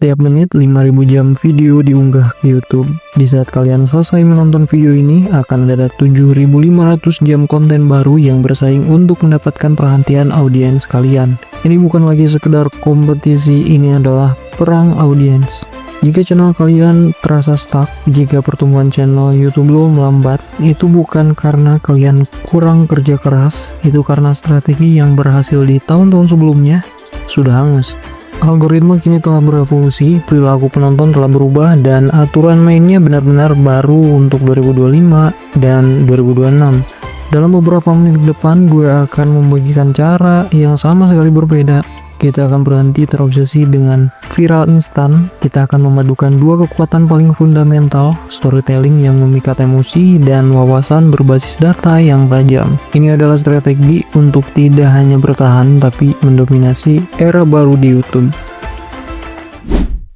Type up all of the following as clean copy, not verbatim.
Setiap menit 5000 jam video diunggah ke YouTube. Di saat kalian selesai menonton video ini, akan ada 7500 jam konten baru yang bersaing untuk mendapatkan perhatian audiens kalian. Ini bukan lagi sekedar kompetisi, ini adalah perang audiens. Jika channel kalian terasa stuck, jika pertumbuhan channel YouTube lo melambat, itu bukan karena kalian kurang kerja keras, itu karena strategi yang berhasil di tahun-tahun sebelumnya sudah hangus. Algoritma kini telah berevolusi, perilaku penonton telah berubah, dan aturan mainnya benar-benar baru untuk 2025 dan 2026. Dalam beberapa menit ke depan, gue akan membagikan cara yang sama sekali berbeda. Kita akan berhenti terobsesi dengan viral instan. Kita akan memadukan dua kekuatan paling fundamental, storytelling yang memikat emosi dan wawasan berbasis data yang tajam. Ini adalah strategi untuk tidak hanya bertahan, tapi mendominasi era baru di YouTube.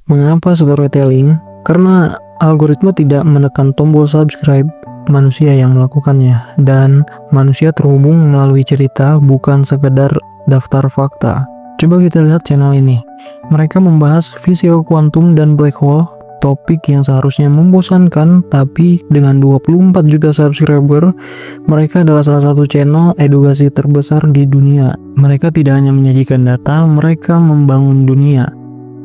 Mengapa storytelling? Karena algoritma tidak menekan tombol subscribe, manusia yang melakukannya, dan manusia terhubung melalui cerita, bukan sekedar daftar fakta. Coba kita lihat channel ini. Mereka membahas fisika kuantum dan black hole, topik yang seharusnya membosankan, tapi dengan 24 juta subscriber, mereka adalah salah satu channel edukasi terbesar di dunia. Mereka tidak hanya menyajikan data, mereka membangun dunia.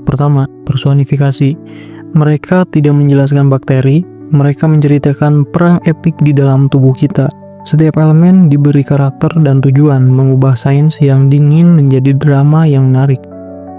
Pertama, personifikasi. Mereka tidak menjelaskan bakteri, mereka menceritakan perang epik di dalam tubuh kita. Setiap elemen diberi karakter dan tujuan, mengubah sains yang dingin menjadi drama yang menarik.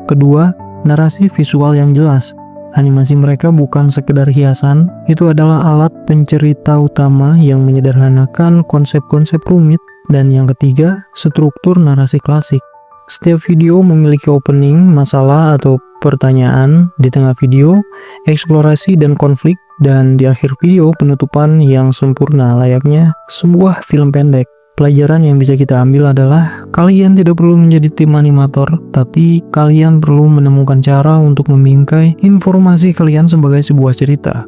Kedua, narasi visual yang jelas. Animasi mereka bukan sekedar hiasan, itu adalah alat pencerita utama yang menyederhanakan konsep-konsep rumit. Dan yang ketiga, struktur narasi klasik. Setiap video memiliki opening, masalah atau pertanyaan, di tengah video, eksplorasi dan konflik, dan di akhir video penutupan yang sempurna layaknya sebuah film pendek. Pelajaran yang bisa kita ambil adalah kalian tidak perlu menjadi tim animator, tapi kalian perlu menemukan cara untuk membingkai informasi kalian sebagai sebuah cerita.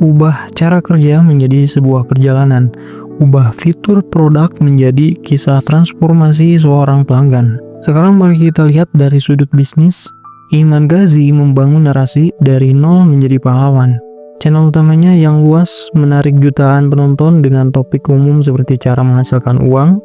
Ubah cara kerja menjadi sebuah perjalanan. Ubah fitur produk menjadi kisah transformasi seorang pelanggan. Sekarang mari kita lihat dari sudut bisnis. Iman Ghazi membangun narasi dari nol menjadi pahlawan. Channel utamanya yang luas menarik jutaan penonton dengan topik umum seperti cara menghasilkan uang.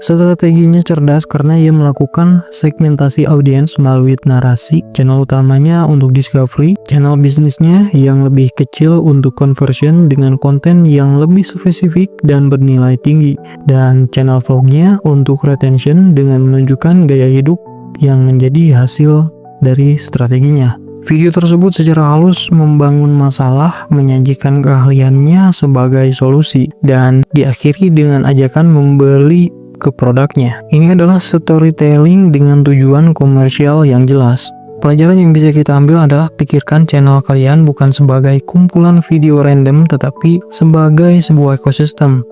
Strateginya cerdas karena ia melakukan segmentasi audiens melalui narasi. Channel utamanya untuk discovery, channel bisnisnya yang lebih kecil untuk conversion dengan konten yang lebih spesifik dan bernilai tinggi. Dan channel vlognya untuk retention dengan menunjukkan gaya hidup yang menjadi hasil dari strateginya. Video tersebut secara halus membangun masalah, menyajikan keahliannya sebagai solusi, dan diakhiri dengan ajakan membeli ke produknya. Ini adalah storytelling dengan tujuan komersial yang jelas. Pelajaran yang bisa kita ambil adalah pikirkan channel kalian bukan sebagai kumpulan video random, tetapi sebagai sebuah ekosistem.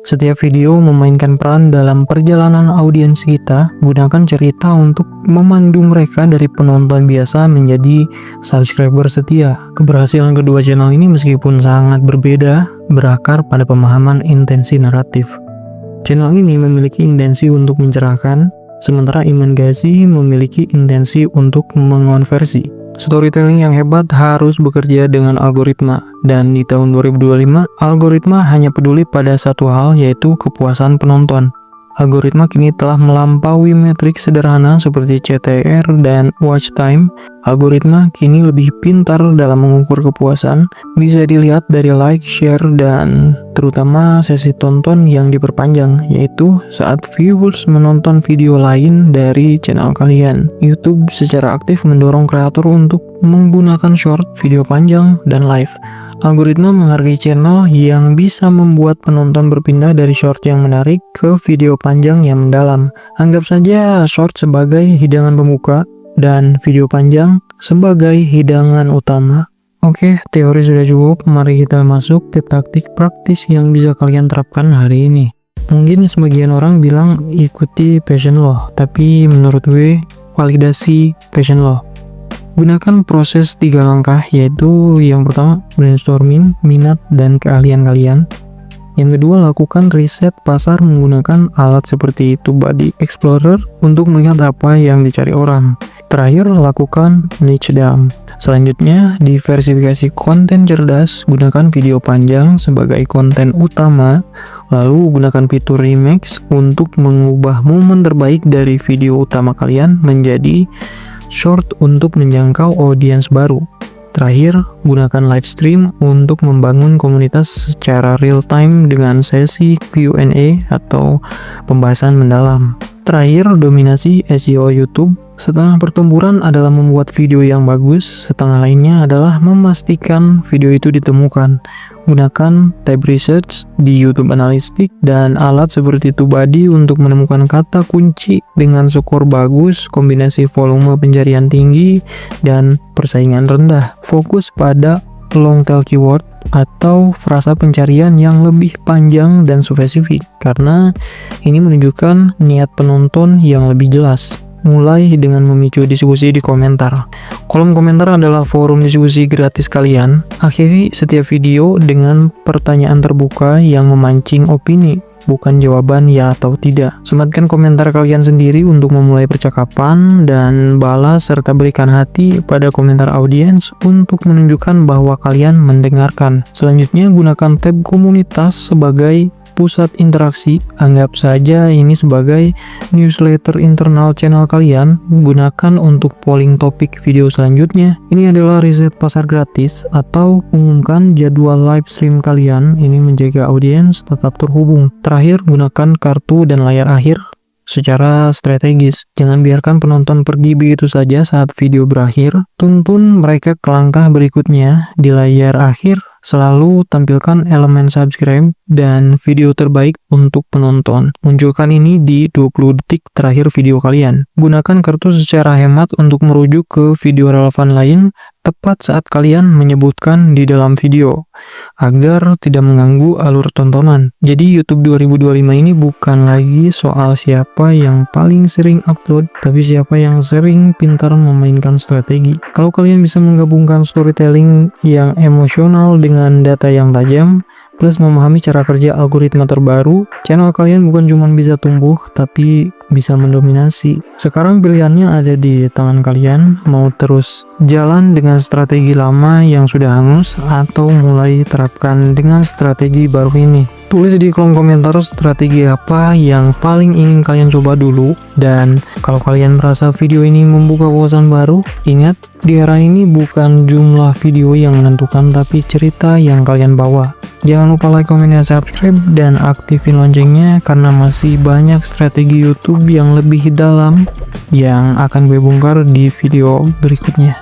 Setiap video memainkan peran dalam perjalanan audiens kita. Gunakan cerita untuk memandu mereka dari penonton biasa menjadi subscriber setia. Keberhasilan kedua channel ini meskipun sangat berbeda, berakar pada pemahaman intensi naratif. Channel ini memiliki intensi untuk mencerahkan, sementara Iman Ghazi memiliki intensi untuk mengonversi. Storytelling yang hebat harus bekerja dengan algoritma, dan di tahun 2025, algoritma hanya peduli pada satu hal, yaitu kepuasan penonton. Algoritma kini telah melampaui metrik sederhana seperti CTR dan watch time. Algoritma kini lebih pintar dalam mengukur kepuasan, bisa dilihat dari like, share, dan terutama sesi tonton yang diperpanjang, yaitu saat viewers menonton video lain dari channel kalian. YouTube secara aktif mendorong kreator untuk menggunakan short, video panjang, dan live. Algoritma menghargai channel yang bisa membuat penonton berpindah dari short yang menarik ke video panjang yang mendalam. Anggap saja short sebagai hidangan pembuka dan video panjang sebagai hidangan utama. Oke, teori sudah cukup. Mari kita masuk ke taktik praktis yang bisa kalian terapkan hari ini. Mungkin sebagian orang bilang ikuti passion lo, tapi menurut gue validasi passion lo. Gunakan proses 3 langkah, yaitu yang pertama brainstorming minat dan keahlian kalian. Yang kedua, lakukan riset pasar menggunakan alat seperti TubeBuddy Explorer untuk melihat apa yang dicari orang. Terakhir, lakukan niche dump. Selanjutnya, diversifikasi konten cerdas, gunakan video panjang sebagai konten utama, lalu gunakan fitur remix untuk mengubah momen terbaik dari video utama kalian menjadi short untuk menjangkau audiens baru. Terakhir, gunakan live stream untuk membangun komunitas secara real time dengan sesi Q&A atau pembahasan mendalam. Terakhir, dominasi SEO YouTube. Setengah pertempuran adalah membuat video yang bagus, setengah lainnya adalah memastikan video itu ditemukan. Gunakan tab research di YouTube Analytics dan alat seperti TubeBuddy untuk menemukan kata kunci dengan skor bagus, kombinasi volume pencarian tinggi, dan persaingan rendah. Fokus pada long tail keyword atau frasa pencarian yang lebih panjang dan spesifik, karena ini menunjukkan niat penonton yang lebih jelas. Mulai dengan memicu diskusi di komentar. Kolom komentar adalah forum diskusi gratis kalian. Akhiri setiap video dengan pertanyaan terbuka yang memancing opini, bukan jawaban ya atau tidak. Sematkan komentar kalian sendiri untuk memulai percakapan, dan balas serta berikan hati pada komentar audiens untuk menunjukkan bahwa kalian mendengarkan. Selanjutnya, gunakan tab komunitas sebagai pusat interaksi. Anggap saja ini sebagai newsletter internal channel kalian. Gunakan untuk polling topik video selanjutnya. Ini adalah riset pasar gratis, atau umumkan jadwal live stream kalian. Ini menjaga audiens tetap terhubung. Terakhir, gunakan kartu dan layar akhir secara strategis. Jangan biarkan penonton pergi begitu saja saat video berakhir. Tuntun mereka ke langkah berikutnya. Di layar akhir, selalu tampilkan elemen subscribe dan video terbaik untuk penonton. Munculkan ini di 20 detik terakhir video kalian. Gunakan kartu secara hemat untuk merujuk ke video relevan lain tepat saat kalian menyebutkan di dalam video, agar tidak mengganggu alur tontonan. Jadi YouTube 2025 ini bukan lagi soal siapa yang paling sering upload, tapi siapa yang sering pintar memainkan strategi. Kalau kalian bisa menggabungkan storytelling yang emosional dengan data yang tajam, plus memahami cara kerja algoritma terbaru, channel kalian bukan cuma bisa tumbuh, tapi bisa mendominasi. Sekarang pilihannya ada di tangan kalian, mau terus jalan dengan strategi lama yang sudah hangus, atau mulai terapkan dengan strategi baru ini. Tulis di kolom komentar strategi apa yang paling ingin kalian coba dulu, dan kalau kalian merasa video ini membuka wawasan baru, ingat, di era ini bukan jumlah video yang menentukan, tapi cerita yang kalian bawa. Jangan lupa like, komen, dan subscribe, dan aktifin loncengnya, karena masih banyak strategi YouTube yang lebih dalam yang akan gue bongkar di video berikutnya.